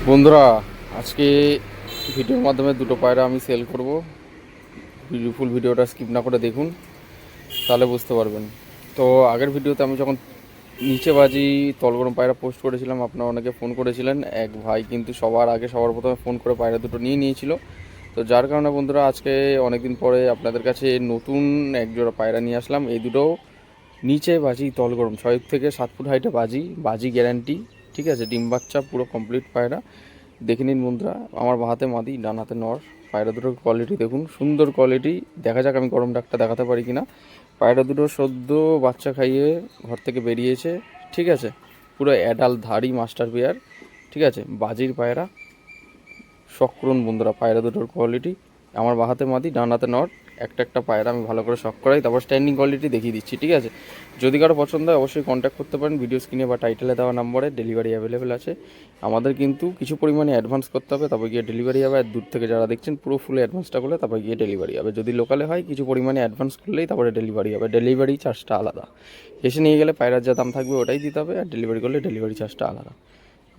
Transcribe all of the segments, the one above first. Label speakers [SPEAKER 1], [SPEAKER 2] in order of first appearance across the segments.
[SPEAKER 1] বন্ধুরা, আজকে ভিডিওর মাধ্যমে দুটো পায়রা আমি সেল করব। ফুল ভিডিওটা স্কিপ না করে দেখুন, তাহলে বুঝতে পারবেন। তো আগের ভিডিওতে আমি যখন নিচে বাজি তলগরম পায়রা পোস্ট করেছিলাম, আপনারা অনেকে ফোন করেছিলেন। এক ভাই কিন্তু সবার প্রথমে ফোন করে পায়রা দুটো নিয়ে নিয়েছিল। তো যার কারণে বন্ধুরা, আজকে অনেকদিন পরে আপনাদের কাছে নতুন এক জোড়া পায়রা নিয়ে আসলাম। এই দুটো নিচে বাজি তলগরম 6 থেকে 7 ফুট হাইটে বাজি গ্যারান্টি। ঠিক আছে, ডিম বাচ্চা পুরো কমপ্লিট পায়রা। দেখে নিন বন্ধুরা, আমার বাঁ হাতে মাদি, ডান হাতে নর। পায়রা দুটোর কোয়ালিটি দেখুন, সুন্দর কোয়ালিটি। দেখা যাক আমি গরম ডাকটা দেখাতে পারি কিনা। পায়রা দুটো সদ্য বাচ্চা খাইয়ে ঘর থেকে বেরিয়েছে। ঠিক আছে, পুরো অ্যাডাল্ট ধাড়ি মাস্টার পেয়ার। ঠিক আছে, বাজির পায়রা, শখ করুন বন্ধুরা পায়রা দুটোর কোয়ালিটি। আমার বাঁ হাতে মাদি, ডান হাতে নর। একটা পায়রা আমি ভালো করে শখ করাই, তারপর স্ট্যান্ডিং কোয়ালিটি দেখিয়ে দিচ্ছি। ঠিক আছে, যদি কারো পছন্দ হয় অবশ্যই কন্ট্যাক্ট করতে পারেন ভিডিও স্ক্রিনে বা টাইটেলে দেওয়া নম্বরে। ডেলিভারি অ্যাভেলেবেল আছে। আমাদের কিন্তু কিছু পরিমাণে অ্যাডভান্স করতে হবে, তারপর গিয়ে ডেলিভারি হবে। আর দূর থেকে যারা দেখছেন পুরো ফুল অ্যাডভান্সটা করলে তারপর গিয়ে ডেলিভারি হবে। যদি লোকালে হয় কিছু পরিমাণে অ্যাডভান্স করলেই তারপরে ডেলিভারি হবে। ডেলিভারি চার্জটা আলাদা। এসে নিয়ে গেলে পায়রার যা দাম থাকবে ওটাই দিতে হবে, আর ডেলিভারি করলে ডেলিভারি চার্জটা আলাদা।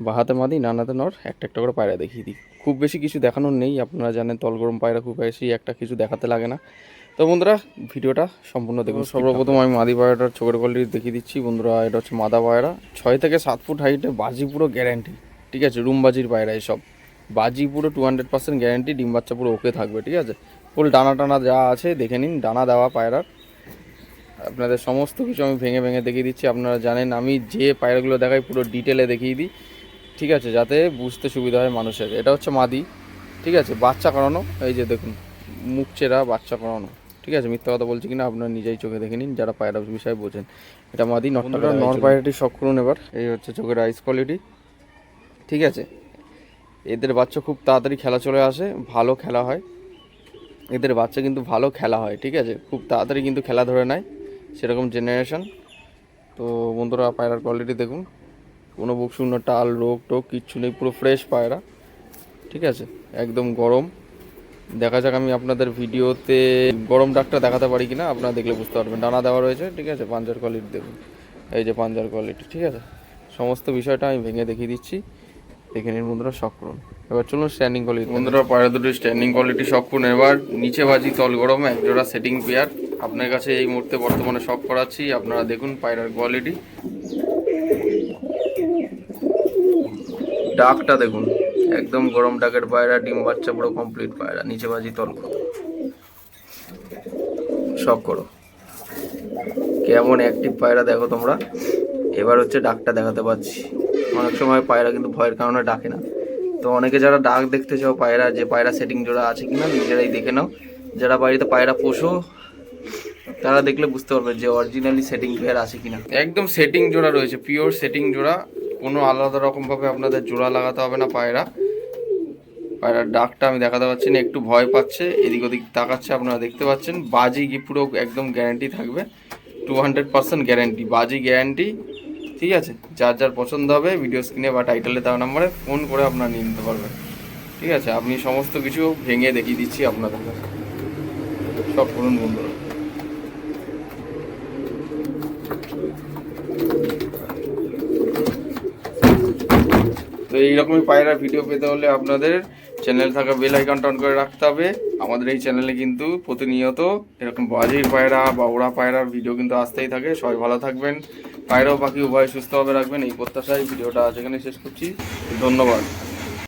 [SPEAKER 1] বাঁ হাতে মাদি, ডান হাতে নর। একটা করে পায়রা দেখিয়ে দিই। খুব বেশি কিছু দেখানোর নেই, আপনারা জানেন তলগরম পায়রা খুব বেশি একটা কিছু দেখাতে লাগে না। তো বন্ধুরা, ভিডিওটা সম্পূর্ণ দেখুন। সর্বপ্রথম আমি মাদি পায়রাটার চোখের কোয়ালিটি দেখিয়ে দিচ্ছি বন্ধুরা। এটা হচ্ছে মাদা পায়রা, 6 থেকে 7 ফুট হাইটে, বাজি পুরো গ্যারান্টি। ঠিক আছে, রুম বাজির পায়রা এসব। বাজি পুরো 200% গ্যারান্টি, ডিম বাচ্চা পুরো ওকে থাকবে। ঠিক আছে, ফুল ডানা টানা যা আছে দেখে নিন, ডানা দেওয়া পায়রার। আপনাদের সমস্ত কিছু আমি ভেঙে ভেঙে দেখিয়ে দিচ্ছি। আপনারা জানেন আমি যে পায়রাগুলো দেখাই পুরো ডিটেলে দেখিয়ে দিই। ঠিক আছে, যাতে বুঝতে সুবিধা হয় মানুষের। এটা হচ্ছে মাদি। ঠিক আছে, বাচ্চা করানো। এই যে দেখুন, মুখ চেরা বাচ্চা করানো। ঠিক আছে, মিথ্যা কথা বলছি কিনা আপনারা নিজেই চোখে দেখে নিন, যারা পায়রা বিষয়ে বোঝেন। এটা মাদি। নর পায়রাটি শখ করুন এবার। এই হচ্ছে চোখের আইস কোয়ালিটি। ঠিক আছে, এদের বাচ্চা খুব তাড়াতাড়ি খেলা চলে আসে, ভালো খেলা হয়। এদের বাচ্চা কিন্তু ভালো খেলা হয়। ঠিক আছে, খুব তাড়াতাড়ি কিন্তু খেলা ধরে নেয়, সেরকম জেনারেশন। তো বন্ধুরা, পায়রার কোয়ালিটি দেখুন, কোনো বুক শূন্য টাল রোগ টোগ কিচ্ছু নেই, পুরো ফ্রেশ পায়রা। ঠিক আছে, একদম গরম। দেখা যাক আমি আপনাদের ভিডিওতে গরম ডাকটা দেখাতে পারি কিনা, আপনারা দেখলে বুঝতে পারবেন। ডানা দেওয়া রয়েছে। ঠিক আছে, পাঞ্জার কোয়ালিটি দেখুন, এই যে পাঞ্জার কোয়ালিটি। ঠিক আছে, সমস্ত বিষয়টা আমি ভেঙে দেখিয়ে দিচ্ছি, দেখে নিন বন্ধুরা, শখ করুন। এবার চলুন স্ট্যান্ডিং কোয়ালিটি। বন্ধুরা, পায়রা দুটো স্ট্যান্ডিং কোয়ালিটি শখ করুন। এবার নিচে বাজি তল গরম একজোড়া সেটিং পেয়ার আপনার কাছে এই মুহূর্তে বর্তমানে শখ করাচ্ছি। আপনারা দেখুন পায়রার কোয়ালিটি, ডাকটা দেখুন, একদম গরম ডাকের পায়রা, ডিম বাচ্চা পুরো কমপ্লিট পায়রা, নিচে বাজি তল করো, সব করো। কেমন অ্যাক্টিভ পায়রা দেখো তোমরা। এবার হচ্ছে ডাকটা দেখাতে পাচ্ছি। অনেক সময় পায়রা কিন্তু ভয়ের কারণে ডাকে না। তো অনেকে যারা ডাক দেখতে চাও পায়রা, যে পায়রা সেটিং জোড়া আছে কিনা নিজেরাই দেখে নাও। যারা বাড়িতে পায়রা পোষো তারা দেখলে বুঝতে পারবে যে অরিজিনালি সেটিং পেয়ার আছে কিনা। একদম সেটিং জোড়া রয়েছে, পিওর সেটিং জোড়া। কোনো আলাদা রকমভাবে আপনাদের জোড়া লাগাতে হবে না। পায়রার ডাকটা আমি দেখাতে পাচ্ছি না, একটু ভয় পাচ্ছে, এদিক ওদিক তাকাচ্ছে, আপনারা দেখতে পাচ্ছেন। বাজি কি পুরো একদম গ্যারান্টি থাকবে, 200% গ্যারান্টি, বাজি গ্যারান্টি। ঠিক আছে, যার যার পছন্দ হবে ভিডিও স্ক্রিনে বা টাইটেলে দেওয়া নাম্বারে ফোন করে আপনারা নিয়ে নিতে পারবেন। ঠিক আছে, আপনি সমস্ত কিছু ভেঙে দেখিয়ে দিচ্ছি আপনাদের কাছে। সব করুন বন্ধুরা। তো এইরকমই পায়রার ভিডিও পেতে হলে আপনাদের চ্যানেল থাকা বেল আইকনটা অন করে রাখতে হবে। আমাদের এই চ্যানেলে কিন্তু প্রতিনিয়ত এরকম বাজির পায়রা বা ওড়া পায়রার ভিডিও কিন্তু আসতেই থাকে। সবাই ভালো থাকবেন, পায়রা ও পাখি উভয় সুস্থভাবে রাখবেন, এই প্রত্যাশায় ভিডিওটা আজ এখানে শেষ করছি। ধন্যবাদ।